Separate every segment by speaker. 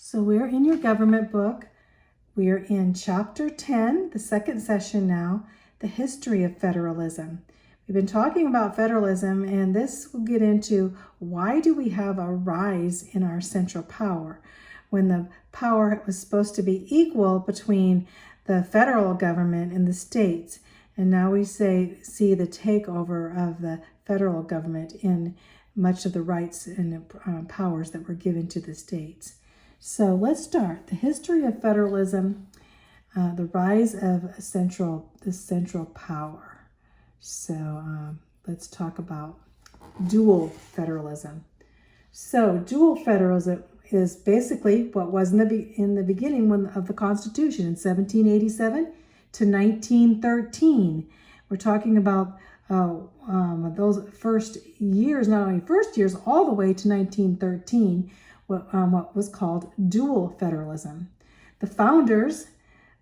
Speaker 1: So we're in your government book. We're in chapter 10, the second session now, the history of federalism. We've been talking about federalism, and this will get into why do we have a rise in our central power when the power was supposed to be equal between the federal government and the states. And now we see the takeover of the federal government in much of the rights and powers that were given to the states. So let's start. The history of federalism, the rise of the central power. So let's talk about dual federalism. So dual federalism is basically what was in the beginning of the Constitution in 1787 to 1913. We're talking about those first years, not only first years, all the way to 1913. What was called dual federalism. The founders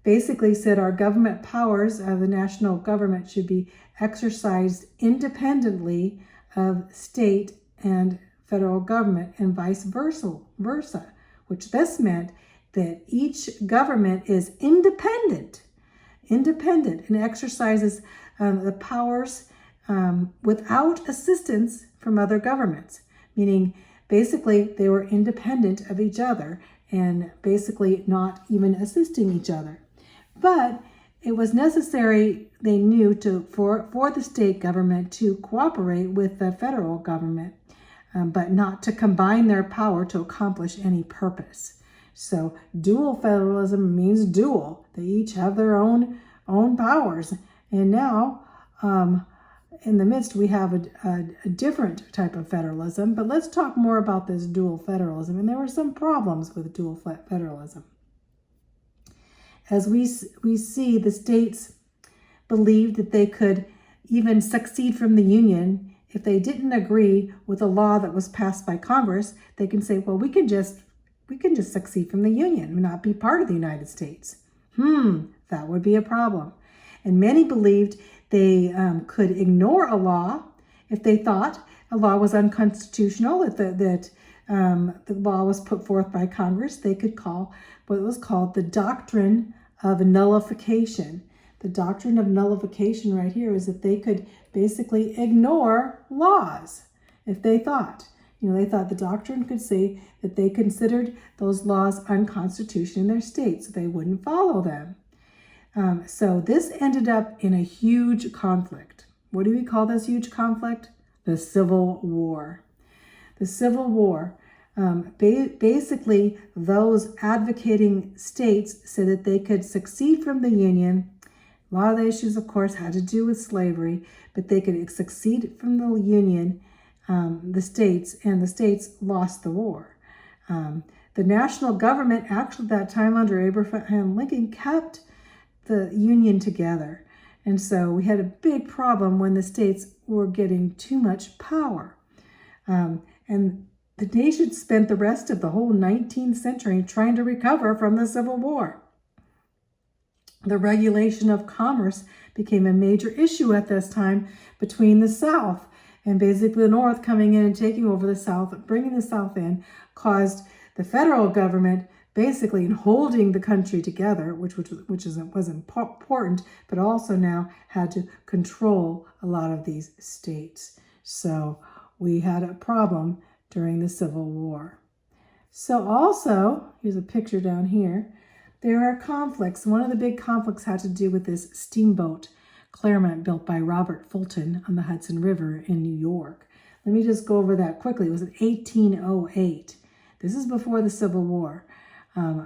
Speaker 1: basically said our government powers of the national government should be exercised independently of state and federal government and vice versa, which this meant that each government is independent and exercises the powers without assistance from other governments, meaning basically they were independent of each other and basically not even assisting each other. But it was necessary, they knew, for the state government to cooperate with the federal government, but not to combine their power to accomplish any purpose. So dual federalism means dual. They each have their own powers. And now, in the midst, we have a different type of federalism, but let's talk more about this dual federalism. And there were some problems with dual federalism. As we see, the states believed that they could even succeed from the Union if they didn't agree with a law that was passed by Congress. They can say, well, we can just succeed from the Union and not be part of the United States. That would be a problem. And many believed they could ignore a law if they thought a law was unconstitutional, that the law was put forth by Congress. They could call what was called the doctrine of nullification. The doctrine of nullification right here is that they could basically ignore laws if they thought. They thought the doctrine could say that they considered those laws unconstitutional in their state, so they wouldn't follow them. So this ended up in a huge conflict. What do we call this huge conflict? The Civil War. The Civil War. Basically, those advocating states said that they could succeed from the Union. A lot of the issues, of course, had to do with slavery, but they could succeed from the Union, the states, and the states lost the war. The national government, actually at that time under Abraham Lincoln, kept the Union together. And so we had a big problem when the states were getting too much power. And the nation spent the rest of the whole 19th century trying to recover from the Civil War. The regulation of commerce became a major issue at this time between the South and basically the North coming in and taking over the South, bringing the South in, caused the federal government basically in holding the country together, which was important, but also now had to control a lot of these states. So we had a problem during the Civil War. So also, here's a picture down here, there are conflicts. One of the big conflicts had to do with this steamboat, Claremont, built by Robert Fulton on the Hudson River in New York. Let me just go over that quickly. It was in 1808. This is before the Civil War.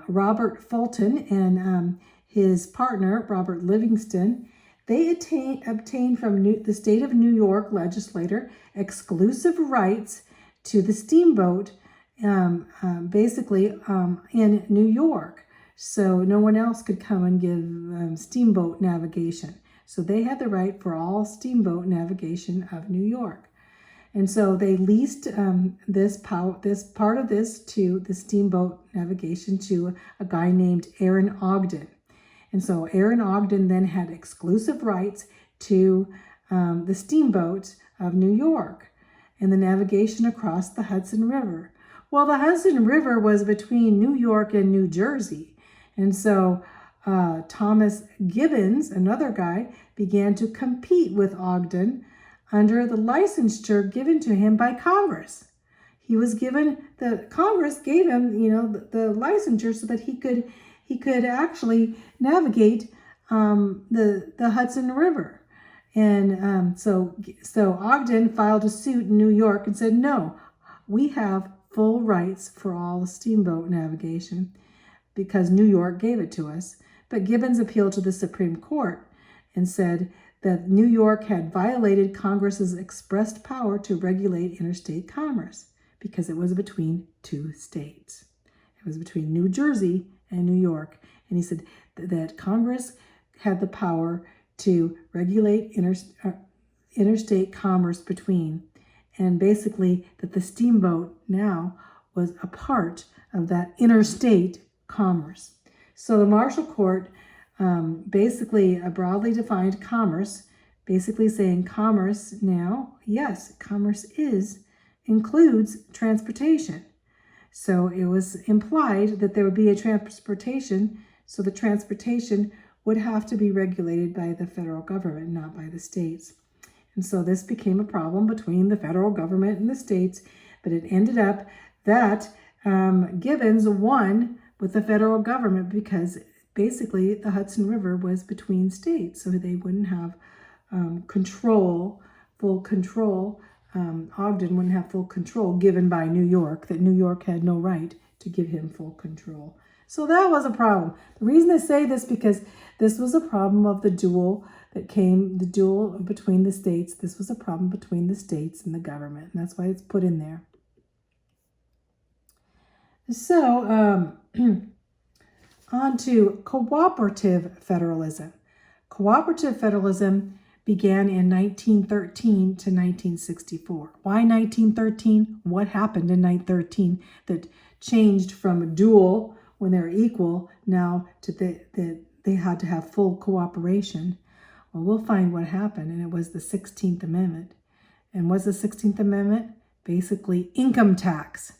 Speaker 1: Robert Fulton and his partner, Robert Livingston, they obtained from the state of New York legislator exclusive rights to the steamboat, basically in New York. So no one else could come and give steamboat navigation. So they had the right for all steamboat navigation of New York. And so they leased this part of this to the steamboat navigation to a guy named Aaron Ogden. And so Aaron Ogden then had exclusive rights to the steamboats of New York and the navigation across the Hudson River. Well, the Hudson River was between New York and New Jersey. And so Thomas Gibbons, another guy, began to compete with Ogden under the licensure given to him by Congress. He was given, Congress gave him, the licensure so that he could actually navigate the Hudson River. And so Ogden filed a suit in New York and said, no, we have full rights for all steamboat navigation because New York gave it to us. But Gibbons appealed to the Supreme Court and said that New York had violated Congress's expressed power to regulate interstate commerce because it was between two states. It was between New Jersey and New York. And he said that Congress had the power to regulate interstate commerce between, and basically that the steamboat now was a part of that interstate commerce. So the Marshall Court basically broadly defined commerce, basically saying commerce now, yes, commerce includes transportation. So it was implied that there would be a transportation, so the transportation would have to be regulated by the federal government, not by the states. And so this became a problem between the federal government and the states, but it ended up that Gibbons won with the federal government because basically the Hudson River was between states, so they wouldn't have full control. Ogden wouldn't have full control given by New York, that New York had no right to give him full control. So that was a problem. The reason I say this because this was a problem of the duel between the states. This was a problem between the states and the government, and that's why it's put in there. So on to cooperative federalism. Cooperative federalism began in 1913 to 1964. Why 1913? What happened in 1913 that changed from a duel when they're equal now to that they had to have full cooperation? Well, we'll find what happened, and it was the 16th Amendment. And what's the 16th Amendment? Basically income tax,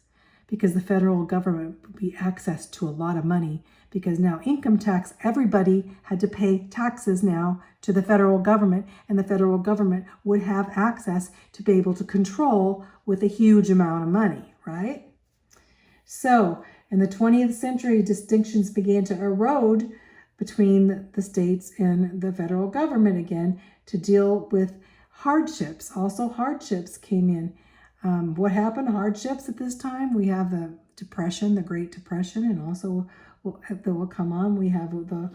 Speaker 1: because the federal government would be access to a lot of money, because now income tax, everybody had to pay taxes now to the federal government, and the federal government would have access to be able to control with a huge amount of money, right? So in the 20th century, distinctions began to erode between the states and the federal government again to deal with hardships. Also, hardships came in. What happened? Hardships at this time? We have the Depression, the Great Depression, and also that will come on. We have the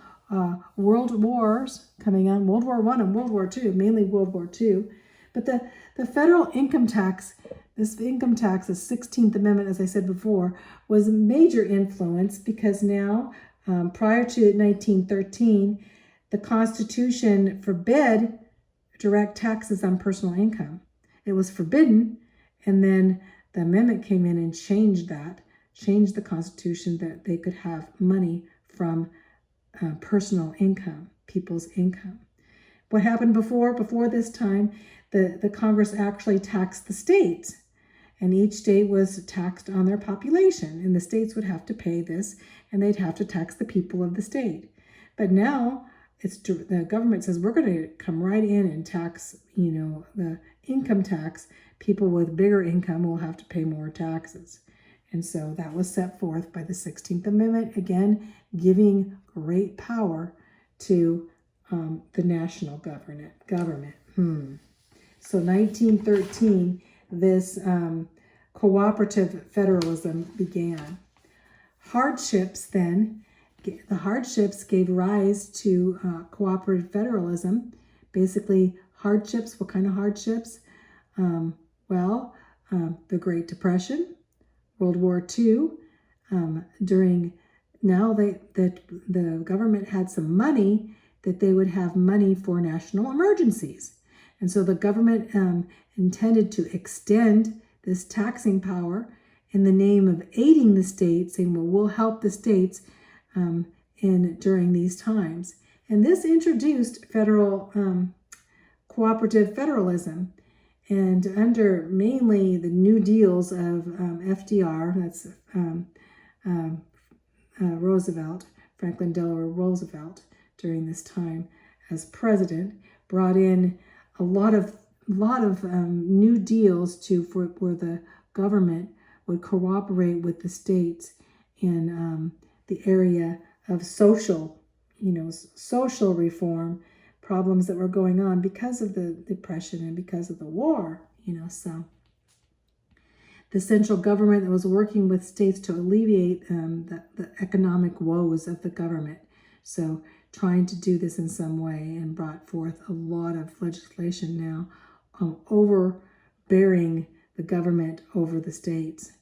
Speaker 1: world wars coming on, World War I and World War II, mainly World War II. But the federal income tax, this income tax, the 16th Amendment, as I said before, was a major influence because now, prior to 1913, the Constitution forbid direct taxes on personal income. It was forbidden, and then the amendment came in and changed the Constitution that they could have money from personal income, people's income. What happened before this time? The Congress actually taxed the states, and each state was taxed on their population, and the states would have to pay this, and they'd have to tax the people of the state. But now the government says we're going to come right in and tax, the income tax. People with bigger income will have to pay more taxes. And so that was set forth by the 16th Amendment, again, giving great power to the national government. So 1913, this cooperative federalism began. The hardships gave rise to cooperative federalism. Basically, hardships, what kind of hardships? The Great Depression, World War II, the government had some money, that they would have money for national emergencies. And so the government intended to extend this taxing power in the name of aiding the states, saying, well, we'll help the states during these times. And this introduced federal cooperative federalism. And under mainly the New Deals of FDR, that's Roosevelt, Franklin Delano Roosevelt, during this time as president, brought in a lot of new deals where the government would cooperate with the states in the area of social reform, problems that were going on because of the Depression and because of the war, so the central government that was working with states to alleviate the economic woes of the government. So trying to do this in some way, and brought forth a lot of legislation now overbearing the government over the states.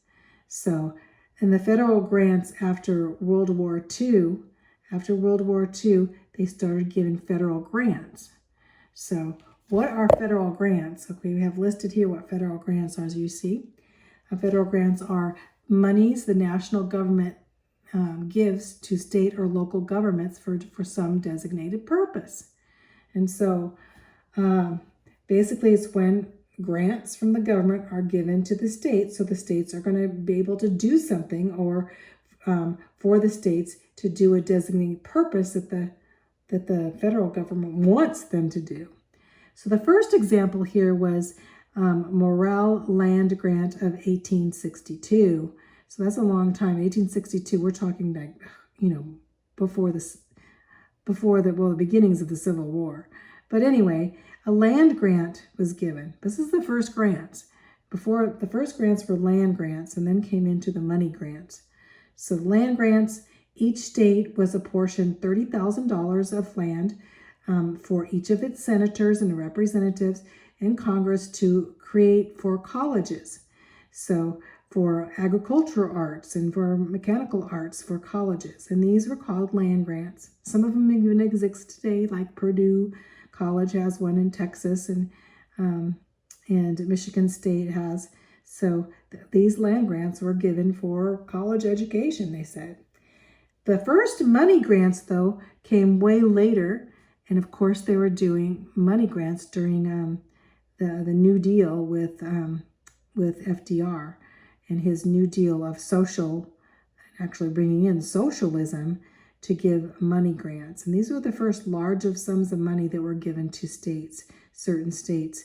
Speaker 1: So, and the federal grants after World War II, they started giving federal grants. So what are federal grants? Okay, we have listed here what federal grants are, as you see. Federal grants are monies the national government gives to state or local governments for some designated purpose. And so basically it's when grants from the government are given to the states, so the states are going to be able to do something, or for the states to do a designated purpose that the federal government wants them to do. So the first example here was Morrill Land Grant of 1862. So that's a long time. 1862. We're talking like, before the beginnings of the Civil War. But anyway, a land grant was given. This is the first grants. Before, the first grants were land grants, and then came into the money grants. So land grants, each state was apportioned $30,000 of land for each of its senators and representatives in Congress to create for colleges. So for agricultural arts and for mechanical arts for colleges. And these were called land grants. Some of them even exist today, like Purdue College has one in Texas, and Michigan State has. So these land grants were given for college education, they said. The first money grants, though, came way later. And of course, they were doing money grants during the New Deal with FDR and his New Deal of actually bringing in socialism to give money grants. And these were the first large of sums of money that were given to states, certain states,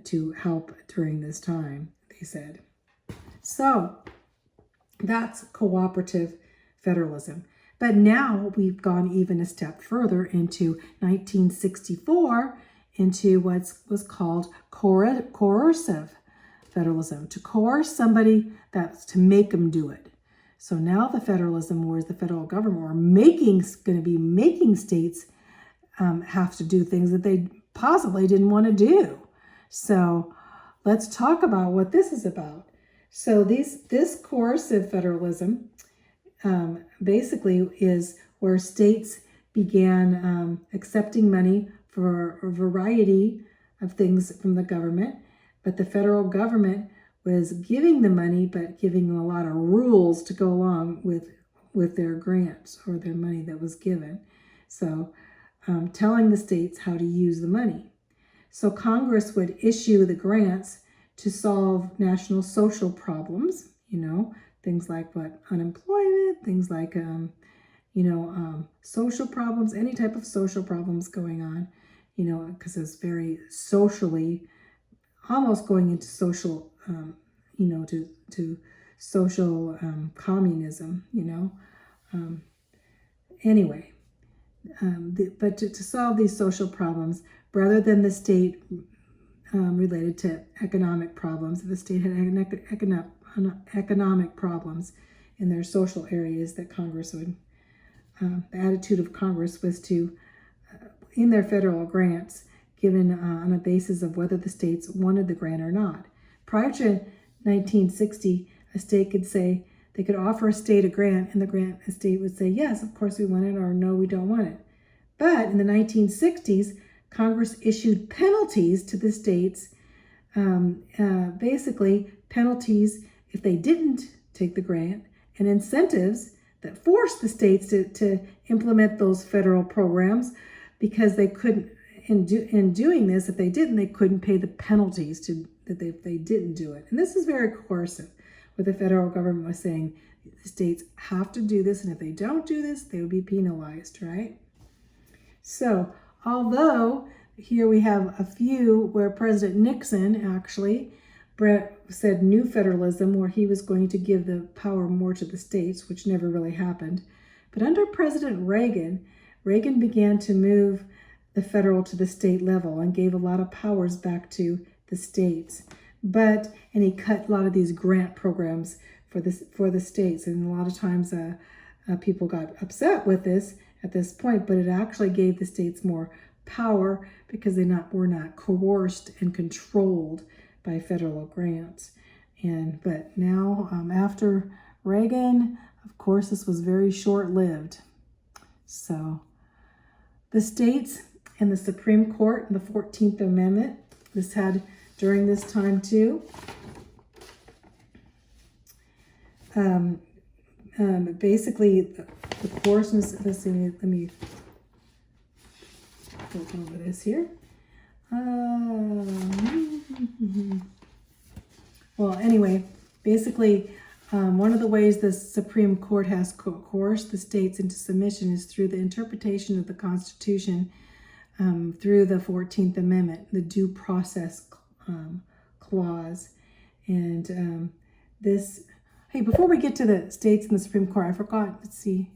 Speaker 1: to help during this time, they said. So that's cooperative federalism. But now we've gone even a step further into 1964, into what was called coercive federalism, to coerce somebody, that's to make them do it. So now the federalism, whereas the federal government were going to be making states have to do things that they possibly didn't want to do. So let's talk about what this is about. So this coercive federalism basically is where states began accepting money for a variety of things from the government, but the federal government was giving the money, but giving them a lot of rules to go along with their grants or their money that was given. So telling the states how to use the money. So Congress would issue the grants to solve national social problems, things like unemployment, things like, social problems, any type of social problems going on, because it's very socially, almost going into social, to social communism, anyway. But to solve these social problems, rather than the state related to economic problems, if the state had economic problems in their social areas, that Congress would, the attitude of Congress was to, in their federal grants, given on a basis of whether the states wanted the grant or not. Prior to 1960, a state could say, they could offer a state a grant, and the state would say, yes, of course we want it, or no, we don't want it. But in the 1960s, Congress issued penalties to the states, basically penalties if they didn't take the grant, and incentives that forced the states to implement those federal programs, because they couldn't, in doing this, if they didn't, they couldn't pay the penalties if they didn't do it. And this is very coercive, where the federal government was saying the states have to do this, and if they don't do this, they would be penalized, right? So, although here we have a few where President Nixon actually said new federalism, where he was going to give the power more to the states, which never really happened. But under President Reagan began to move the federal to the state level and gave a lot of powers back to the states. And he cut a lot of these grant programs for the states. And a lot of times people got upset with this at this point, but it actually gave the states more power because they were not coerced and controlled by federal grants. But now, after Reagan, of course, this was very short-lived. So the states and the Supreme Court and the 14th Amendment, this had during this time too. Basically, the courses, let me go over this here. Well, anyway, basically, one of the ways the Supreme Court has coerced the states into submission is through the interpretation of the Constitution through the 14th Amendment, the Due Process Clause. And hey, before we get to the states and the Supreme Court, I forgot, let's see,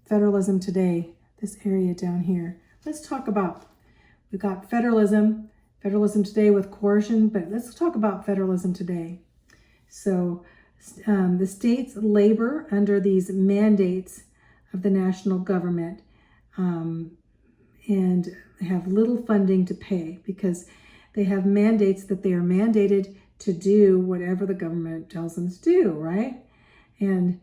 Speaker 1: Federalism Today, this area down here. Let's talk about, we got Federalism Today with coercion, but let's talk about Federalism Today. So the states labor under these mandates of the national government and have little funding to pay because they have mandates that they are mandated to do whatever the government tells them to do, right? And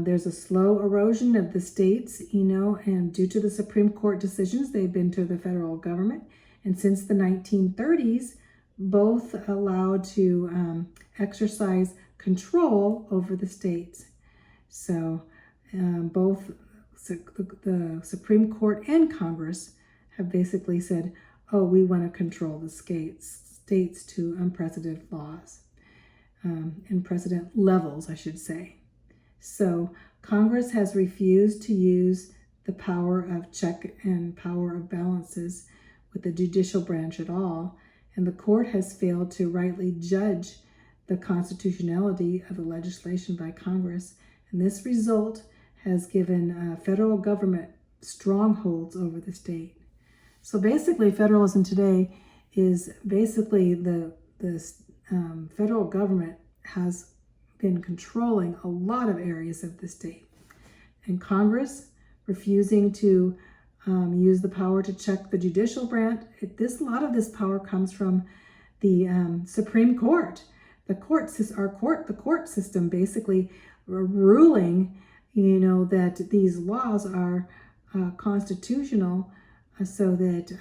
Speaker 1: there's a slow erosion of the states, and due to the Supreme Court decisions, they've been to the federal government. And since the 1930s, both allowed to exercise control over the states. So both the Supreme Court and Congress have basically said, oh, we want to control the states to unprecedented laws, unprecedented levels, I should say. So Congress has refused to use the power of check and power of balances with the judicial branch at all, and the court has failed to rightly judge the constitutionality of the legislation by Congress, and this result has given federal government strongholds over the state. So basically, Federalism Today is basically the federal government has been controlling a lot of areas of the state, and Congress refusing to use the power to check the judicial branch. A lot of this power comes from the Supreme Court. The court system basically ruling, that these laws are constitutional, so that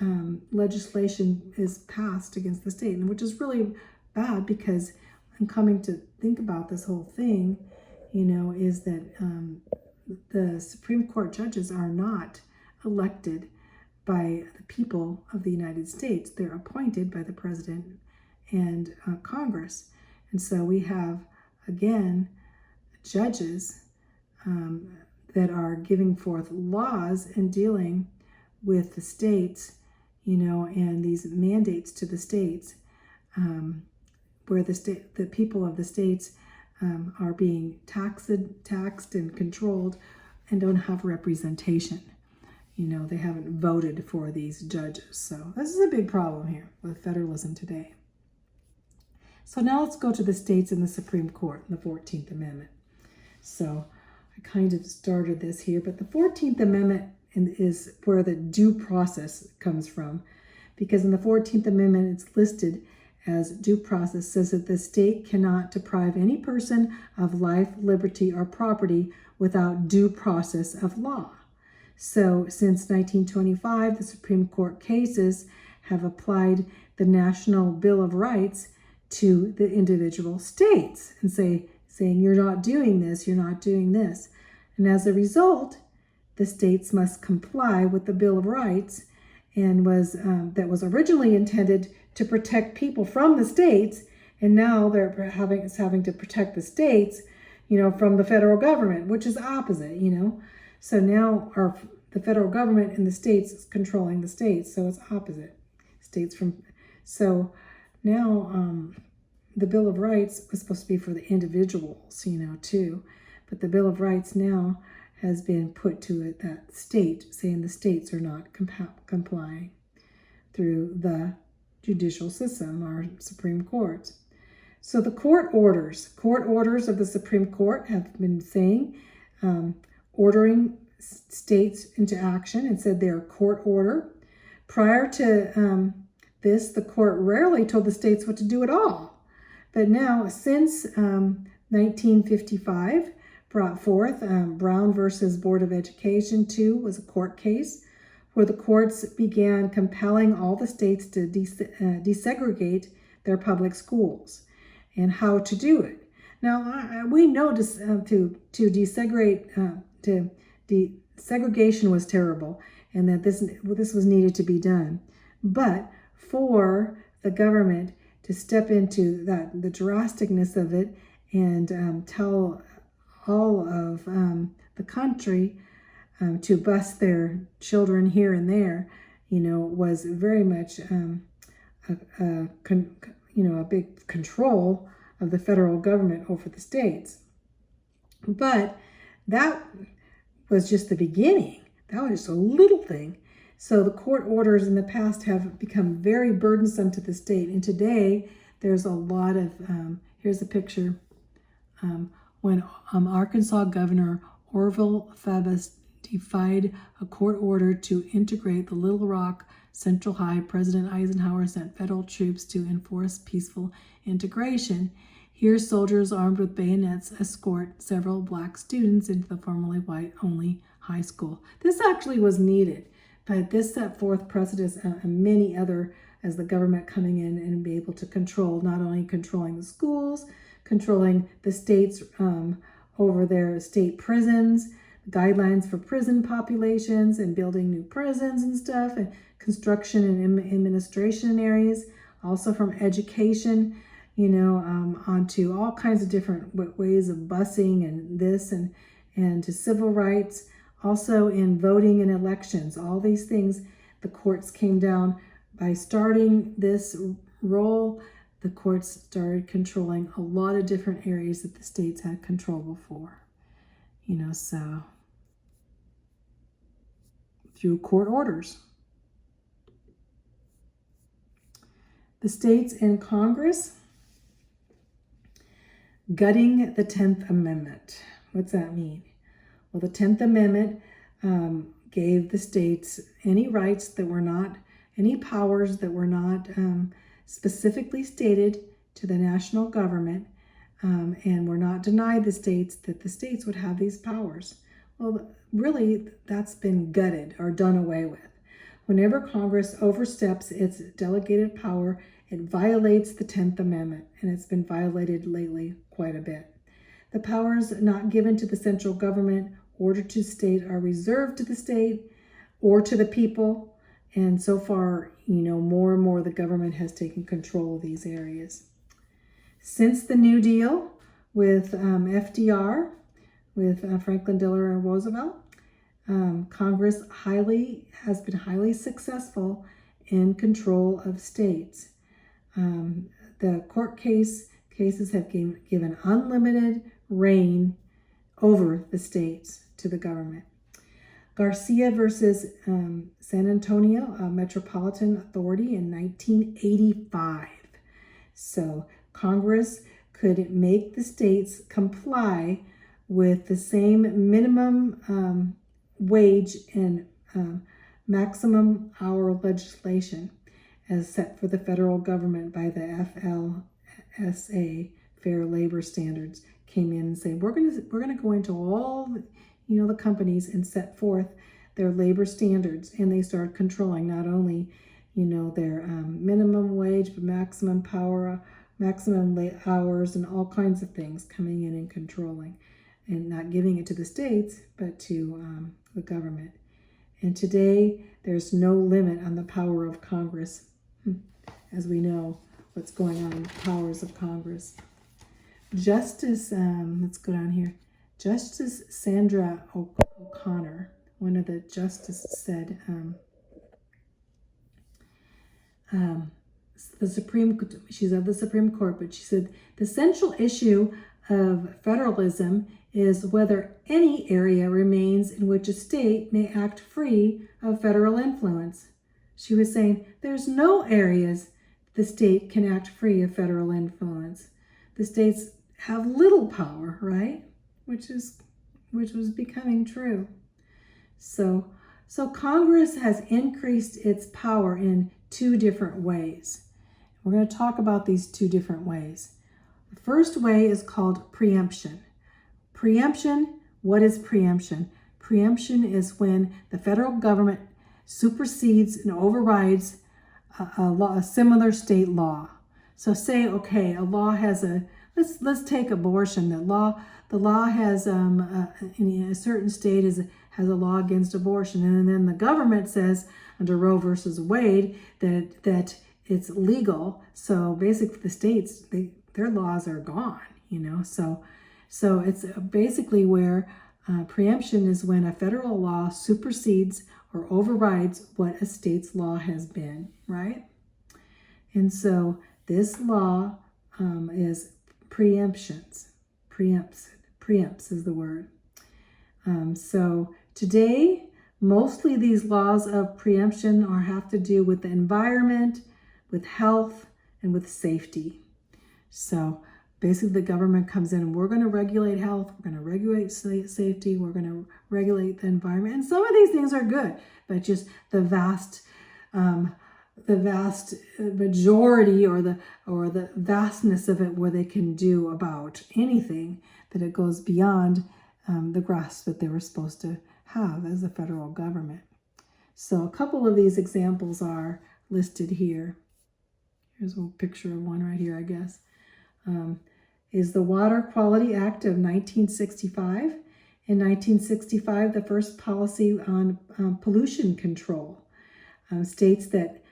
Speaker 1: legislation is passed against the state, which is really bad because I'm coming to think about this whole thing, is that the Supreme Court judges are not elected by the people of the United States. They're appointed by the president and Congress. And so we have, again, judges that are giving forth laws and dealing with the states, and these mandates to the states, where the people of the states are being taxed and controlled and don't have representation. They haven't voted for these judges. So this is a big problem here with Federalism Today. So now let's go to the states and the Supreme Court and the 14th Amendment. So I kind of started this here, but the 14th Amendment is where the due process comes from, because in the 14th Amendment, it's listed as due process says that the state cannot deprive any person of life, liberty, or property without due process of law. So since 1925, the Supreme Court cases have applied the National Bill of Rights to the individual states and saying, you're not doing this, you're not doing this. And as a result, the states must comply with the Bill of Rights and was that was originally intended to protect people from the states, and now they're having to protect the states, from the federal government, which is the opposite, So now the federal government and the states is controlling the states, so it's opposite. So now the Bill of Rights was supposed to be for the individuals, too, but the Bill of Rights now has been put to that state, saying the states are not complying through the judicial system, our Supreme Court. So the court orders of the Supreme Court have been saying, ordering states into action, and said they're court order. Prior to this, the court rarely told the states what to do at all. But now, since 1955, brought forth Brown versus Board of Education 2 was a court case where the courts began compelling all the states to desegregate their public schools and how to do it. Now, we know segregation was terrible and that this was needed to be done. But for the government to step into the drasticness of it and tell all of the country to bus their children here and there, was very much a big control of the federal government over the states. But that was just the beginning. That was just a little thing. So the court orders in the past have become very burdensome to the state. And today there's a lot of, here's a picture, when Arkansas Governor Orville Faubus defied a court order to integrate the Little Rock Central High, President Eisenhower sent federal troops to enforce peaceful integration. Here, soldiers armed with bayonets escort several black students into the formerly white-only high school. This actually was needed, but this set forth precedents and many other as the government coming in and be able to control, not only controlling the schools, controlling the states over their state prisons, guidelines for prison populations and building new prisons and stuff, and construction and administration areas, also from education, onto all kinds of different ways of busing and this and to civil rights, also in voting and elections. All these things, the courts came down by starting this role. The courts started controlling a lot of different areas that the states had control before, so through court orders. The states and Congress gutting the 10th Amendment. What's that mean? Well, the 10th Amendment gave the states any rights that were not, any powers that were not specifically stated to the national government, and were not denied the states that the states would have these powers. Well, really, that's been gutted or done away with. Whenever Congress oversteps its delegated power, it violates the 10th Amendment, and it's been violated lately quite a bit. The powers not given to the central government or to state are reserved to the state or to the people, and so far, more and more the government has taken control of these areas. Since the New Deal with FDR, with Franklin Delano Roosevelt, Congress has been highly successful in control of states. The court cases have given unlimited reign over the states to the government. Garcia versus San Antonio Metropolitan Authority in 1985. So Congress could make the states comply with the same minimum wage and maximum hour legislation as set for the federal government by the FLSA, Fair Labor Standards, came in and said, we're gonna go into all the companies and set forth their labor standards, and they started controlling not only their minimum wage, but maximum hours, and all kinds of things coming in and controlling, and not giving it to the states, but to the government. And today, there's no limit on the power of Congress, as we know what's going on in the powers of Congress. Justice, let's go down here. Justice Sandra O'Connor, one of the justices, said, she's of the Supreme Court, but she said, the central issue of federalism is whether any area remains in which a state may act free of federal influence. She was saying there's no areas the state can act free of federal influence. The states have little power, right? Which was becoming true. So Congress has increased its power in two different ways. We're going to talk about these two different ways. The first way is called preemption. Preemption, what is preemption? Preemption is when the federal government supersedes and overrides a similar state law. So say, okay, a law has let's take abortion. The law has in a certain state has a law against abortion, and then the government says under Roe versus Wade that it's legal. So basically, the states their laws are gone. So it's basically where preemption is when a federal law supersedes or overrides what a state's law has been, right? And so this law is preemptions. Preempts is the word. So today, mostly these laws of preemption have to do with the environment, with health, and with safety. So basically the government comes in and we're going to regulate health, we're going to regulate safety, we're going to regulate the environment. And some of these things are good, but just the vast majority or the vastness of it where they can do about anything, that it goes beyond the grasp that they were supposed to have as a federal government. So a couple of these examples are listed here. Here's a picture of one right here, I guess. Is the Water Quality Act of 1965. In 1965, the first policy on pollution control states that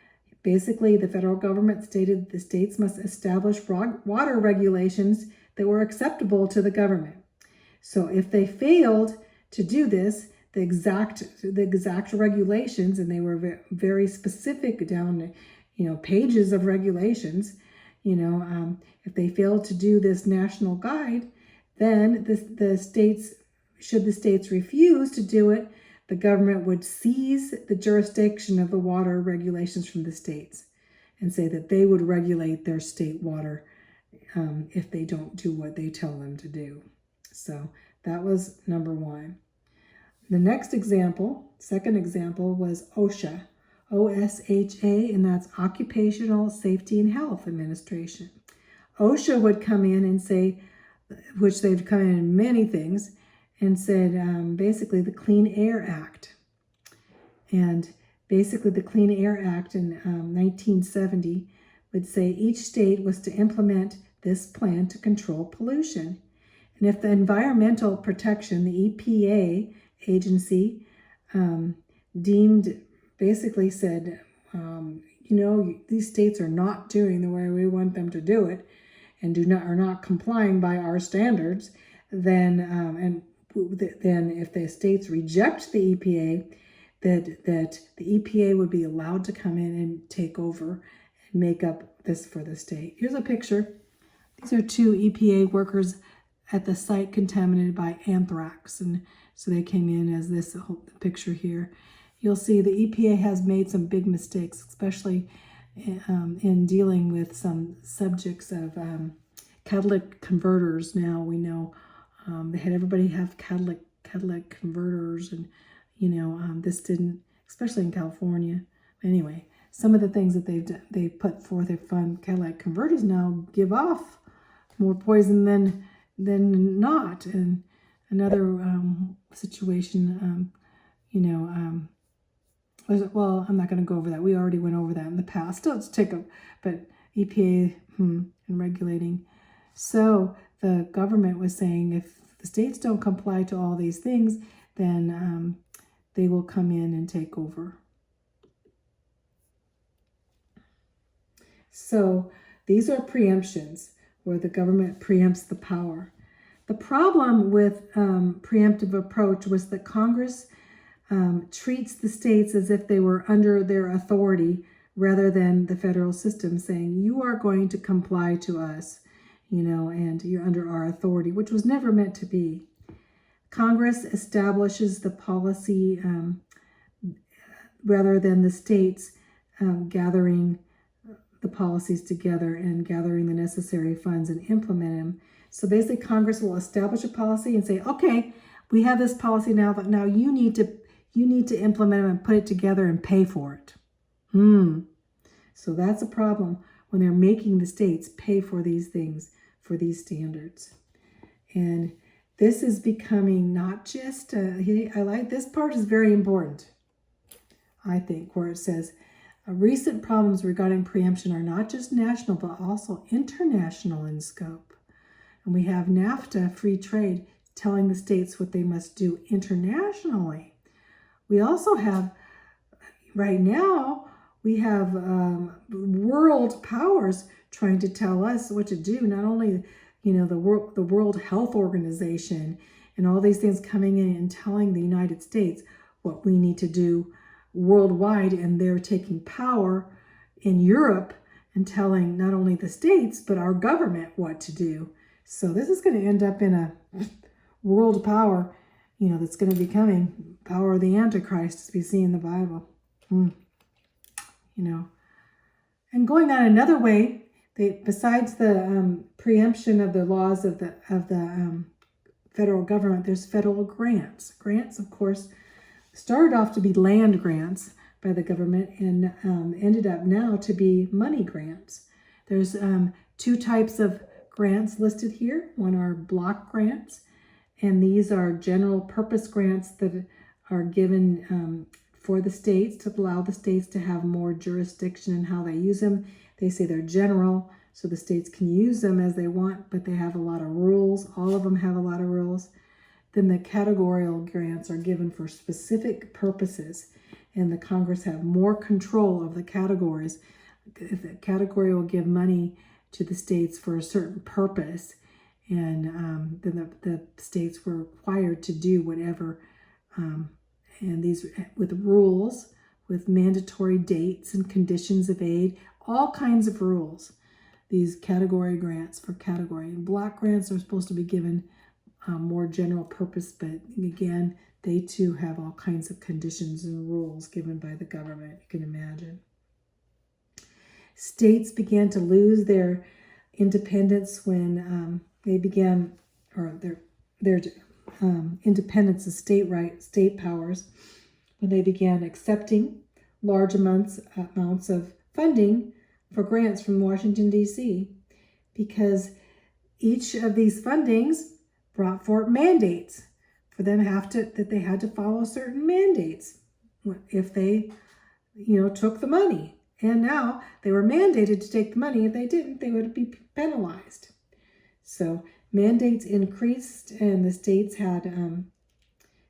Speaker 1: basically the federal government stated the states must establish water regulations that were acceptable to the government. So if they failed to do this, the exact regulations, and they were very specific down to, pages of regulations, if they failed to do this national guide, then the states, should the states refuse to do it, the government would seize the jurisdiction of the water regulations from the states and say that they would regulate their state water if they don't do what they tell them to do. So that was number one. The next example, second example, was OSHA, OSHA, and that's Occupational Safety and Health Administration. OSHA would come in and say, which they've come in many things, and said basically the Clean Air Act. And basically the Clean Air Act in 1970 would say each state was to implement this plan to control pollution. And if the Environmental Protection, the EPA agency, basically said, these states are not doing the way we want them to do it, and are not complying by our standards, then if the states reject the EPA, that the EPA would be allowed to come in and take over and make up this for the state. Here's a picture. These are two EPA workers at the site contaminated by anthrax, and so they came in as this picture here. You'll see the EPA has made some big mistakes, especially in dealing with some subjects of catalytic converters. Now we know they had everybody have catalytic converters, and this didn't, especially in California. Anyway, some of the things that they put forth, they found catalytic converters now give off more poison than not. And another situation, well, I'm not going to go over that. We already went over that in the past. Let's but EPA and regulating. So the government was saying if the states don't comply to all these things, then they will come in and take over. So these are preemptions, where the government preempts the power. The problem with preemptive approach was that Congress treats the states as if they were under their authority rather than the federal system, saying, you are going to comply to us, and you're under our authority, which was never meant to be. Congress establishes the policy rather than the states gathering the policies together and gathering the necessary funds and implement them. So basically, Congress will establish a policy and say, okay, we have this policy now, but now you need to implement it and put it together and pay for it. So that's a problem when they're making the states pay for these things, for these standards. And this is becoming not just, I like this part is very important, I think, where it says, recent problems regarding preemption are not just national, but also international in scope. And we have NAFTA, free trade, telling the states what they must do internationally. We also have, right now, we have world powers trying to tell us what to do. Not only, the World Health Organization and all these things coming in and telling the United States what we need to do worldwide, and they're taking power in Europe and telling not only the states, but our government what to do. So this is going to end up in a world power, that's going to be coming, power of the Antichrist, as we see in the Bible. And going on another way, besides the preemption of the laws of the federal government, there's federal grants. Grants, of course, started off to be land grants by the government and ended up now to be money grants. There's two types of grants listed here. One are block grants, and these are general purpose grants that are given for the states to allow the states to have more jurisdiction in how they use them. They say they're general, so the states can use them as they want, but they have a lot of rules. All of them have a lot of rules. Then the categorical grants are given for specific purposes, and the Congress have more control of the categories. If the category will give money to the states for a certain purpose, and then the states were required to do whatever, and these with rules, with mandatory dates and conditions of aid, all kinds of rules. These category grants for category, and block grants are supposed to be given more general purpose, but again, they too have all kinds of conditions and rules given by the government, you can imagine. States began to lose their independence when they began, or their independence of state powers, when they began accepting large amounts of funding for grants from Washington, D.C., because each of these fundings brought forth mandates for them that they had to follow certain mandates if they, took the money. And now they were mandated to take the money. If they didn't, they would be penalized. So mandates increased, and the states had,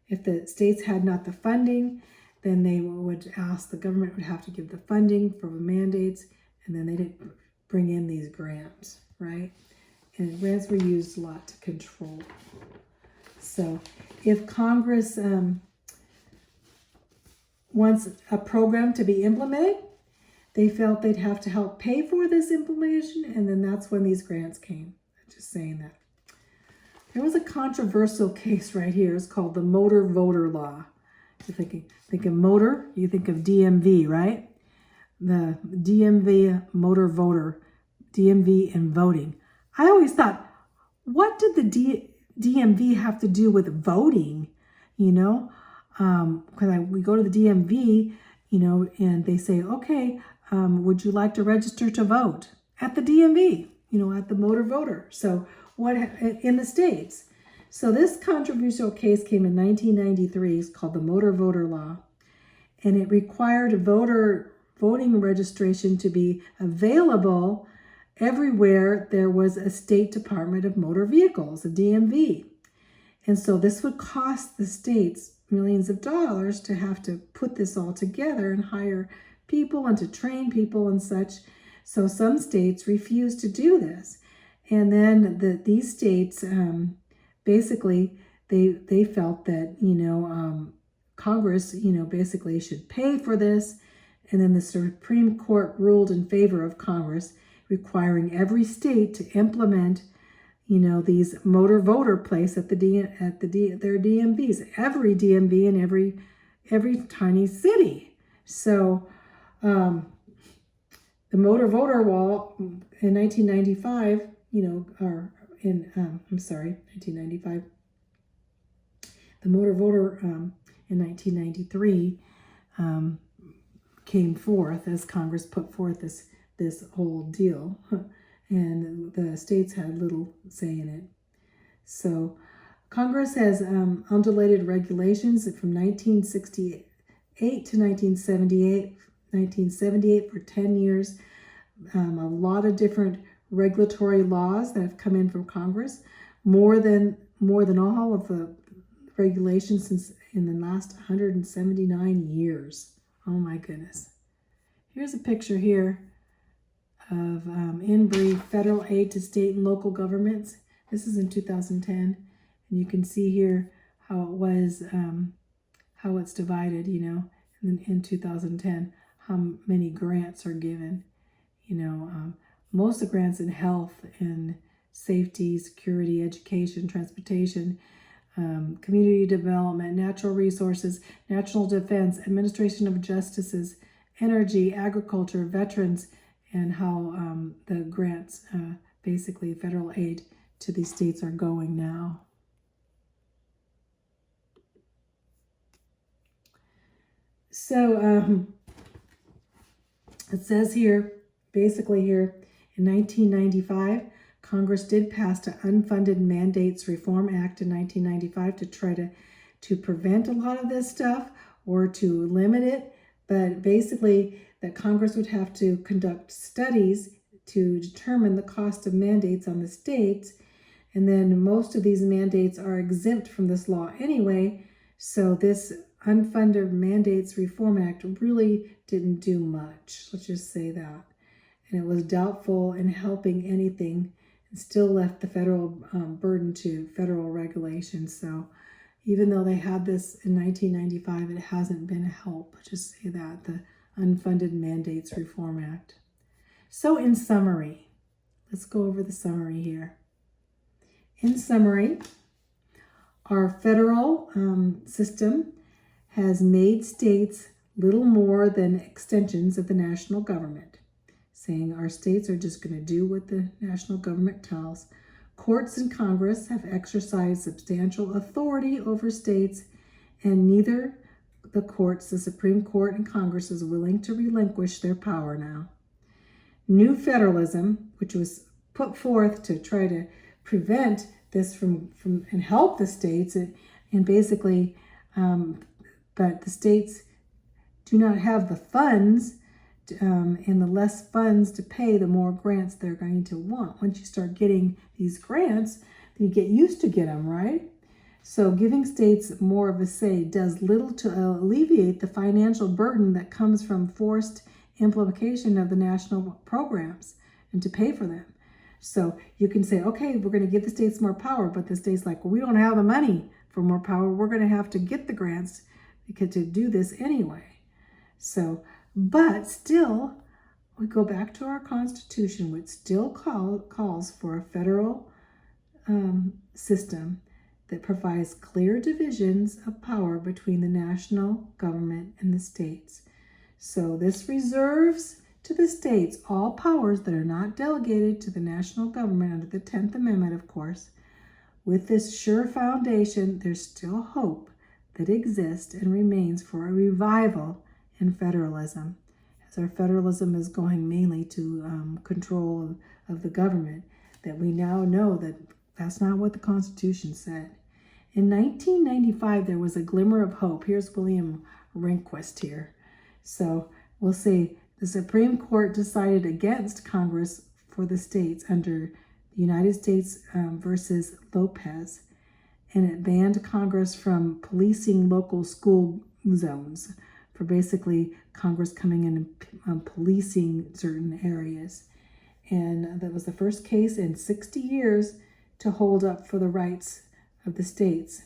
Speaker 1: if the states had not the funding, then they would ask, the government would have to give the funding for the mandates, and then they didn't bring in these grants, right? And grants were used a lot to control. So if Congress wants a program to be implemented, they felt they'd have to help pay for this implementation, and then that's when these grants came. I'm just saying that. There was a controversial case right here. It's called the Motor Voter Law. You're think of motor, you think of DMV, right? The DMV motor voter, DMV and voting. I always thought, what did the DMV have to do with voting? Because we go to the DMV, and they say, okay, would you like to register to vote at the DMV, at the motor voter? So what in the States? So this controversial case came in 1993. It's called the Motor Voter Law, and it required voting registration to be available everywhere there was a State Department of Motor Vehicles, a DMV. And so this would cost the states millions of dollars to have to put this all together and hire people and to train people and such. So some states refused to do this. And then these states, basically, they felt that, Congress, basically should pay for this. And then the Supreme Court ruled in favor of Congress, requiring every state to implement, these motor voter plates at their DMVs, every DMV in every tiny city. So the motor voter law in 1995, 1995. The motor voter in 1993 came forth as Congress put forth this whole deal, and the states had little say in it. So Congress has undulated regulations from 1968 to 1978. 1978 for 10 years. A lot of different regulatory laws that have come in from Congress, more than all of the regulations since in the last 179 years. Oh my goodness. Here's a picture here of, in brief, federal aid to state and local governments. This is in 2010. And you can see here how it was, how it's divided, in 2010, how many grants are given. Most of the grants in health and safety, security, education, transportation, community development, natural resources, national defense, administration of justices, energy, agriculture, veterans, and how the grants, basically federal aid to these states are going now. So it says here, basically here, in 1995, Congress did pass the Unfunded Mandates Reform Act in 1995 to try to prevent a lot of this stuff or to limit it. But basically, that Congress would have to conduct studies to determine the cost of mandates on the states. And then most of these mandates are exempt from this law anyway. So this Unfunded Mandates Reform Act really didn't do much. Let's just say that. And it was doubtful in helping anything and still left the federal burden to federal regulations. So even though they had this in 1995, it hasn't been a help. Just say that, the Unfunded Mandates Reform Act. So in summary, let's go over the summary here. In summary, our federal system has made states little more than extensions of the national government, saying our states are just going to do what the national government tells. Courts and Congress have exercised substantial authority over states, and neither the courts, the Supreme Court and Congress, is willing to relinquish their power now. New federalism, which was put forth to try to prevent this from and help the states, and basically, but the states do not have the funds, and the less funds to pay, the more grants they're going to want. Once you start getting these grants, then you get used to get them, right? So giving states more of a say does little to alleviate the financial burden that comes from forced implementation of the national programs and to pay for them. So you can say, okay, we're going to give the states more power, but the state's like, well, we don't have the money for more power. We're going to have to get the grants to do this anyway. So, but still, we go back to our Constitution, which still calls for a federal system that provides clear divisions of power between the national government and the states. So this reserves to the states all powers that are not delegated to the national government under the 10th Amendment, of course. With this sure foundation, there's still hope that exists and remains for a revival in federalism, as our federalism is going mainly to control of the government, that we now know that that's not what the Constitution said. In 1995, there was a glimmer of hope. Here's William Rehnquist here. So we'll see. The Supreme Court decided against Congress for the states under the United States versus Lopez. and it banned Congress from policing local school zones, for basically Congress coming in and policing certain areas. And that was the first case in 60 years to hold up for the rights of the states,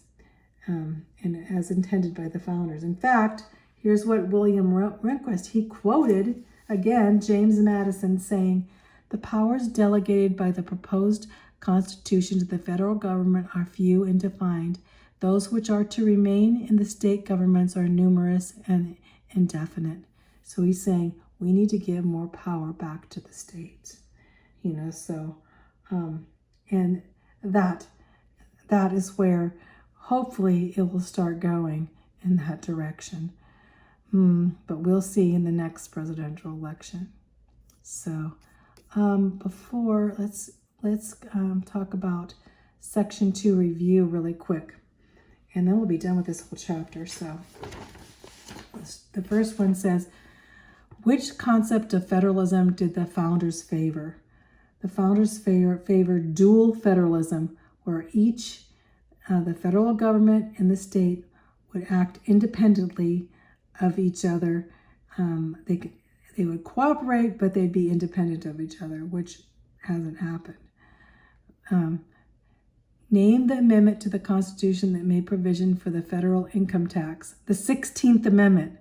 Speaker 1: and as intended by the founders. In fact, here's what William Rehnquist, he quoted, again, James Madison saying, "The powers delegated by the proposed Constitution to the federal government are few and defined. Those which are to remain in the state governments are numerous and indefinite." So he's saying we need to give more power back to the states. And that is where hopefully it will start going in that direction. But we'll see in the next presidential election. So before, let's talk about Section 2 review really quick. And then we'll be done with this whole chapter. So the first one says, which concept of federalism did the founders favor? The founders favored dual federalism, where each, the federal government and the state, would act independently of each other. They would cooperate, but they'd be independent of each other, which hasn't happened. Name the amendment to the Constitution that made provision for the federal income tax. The 16th Amendment.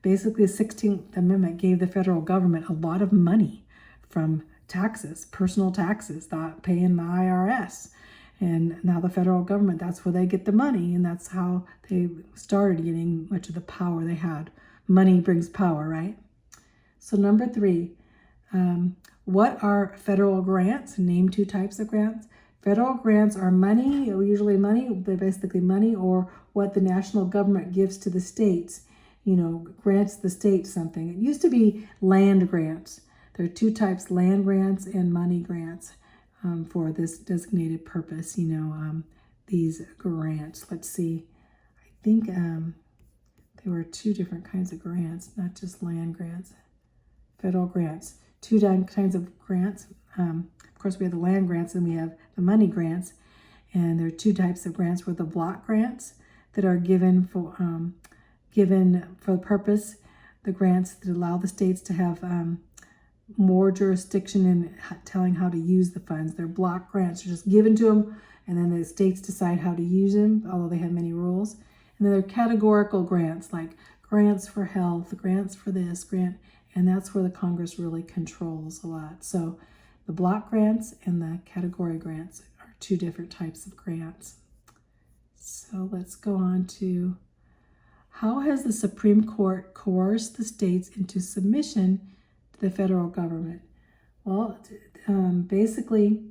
Speaker 1: Basically, the 16th Amendment gave the federal government a lot of money from taxes, personal taxes, not paying the IRS. And now the federal government, that's where they get the money, and that's how they started getting much of the power they had. Money brings power, right? So number 3, what are federal grants? Name 2 types of grants. Federal grants are money, usually money, they're basically money, or what the national government gives to the states, grants the state something. It used to be land grants. There are 2 types, land grants and money grants, for this designated purpose, these grants. Let's see, I think there were 2 different kinds of grants, not just land grants. Federal grants, 2 kinds of grants. Of course, we have the land grants and we have the money grants. And there are 2 types of grants. Were the block grants that are given for the purpose, the grants that allow the states to have more jurisdiction in telling how to use the funds. They're block grants. They're just given to them, and then the states decide how to use them, although they have many rules. And then there are categorical grants, like grants for health, grants for this, and that's where the Congress really controls a lot. So the block grants and the category grants are 2 different types of grants. So let's go on to, how has the Supreme Court coerced the states into submission to the federal government? Well, basically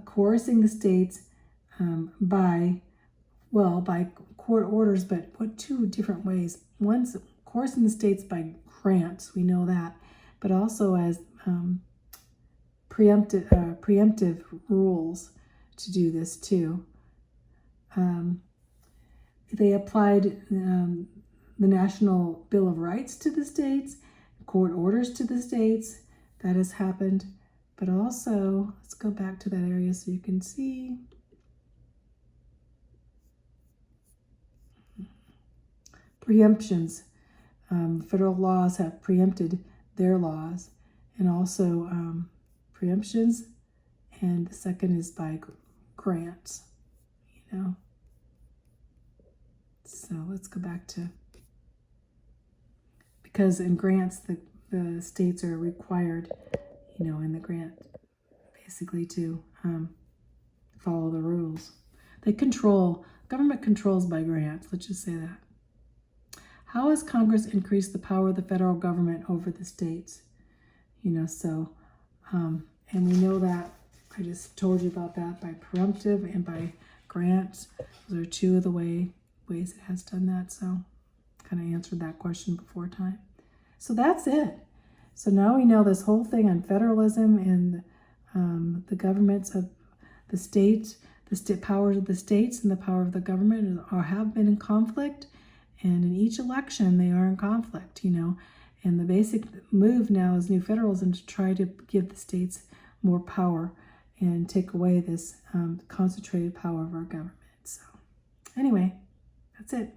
Speaker 1: coercing the states by court orders, but what 2 different ways. One's coercing the states by grants, we know that, but also as preemptive rules to do this too. They applied the National Bill of Rights to the states, court orders to the states. That has happened. But also, let's go back to that area so you can see. Preemptions. Federal laws have preempted their laws, and also preemptions. And the second is by grants, So let's go back to, because in grants, the states are required, in the grant, basically to follow the rules. Government controls by grants, let's just say that. How has Congress increased the power of the federal government over the states? And we know that, I just told you about that, by preemptive and by grants. Those are 2 of the ways it has done that. So kind of answered that question before time. So that's it. So now we know this whole thing on federalism and the governments of the states, powers of the states and the power of the government have been in conflict. And in each election, they are in conflict, And the basic move now is new federalism to try to give the states more power and take away this concentrated power of our government. So anyway, that's it.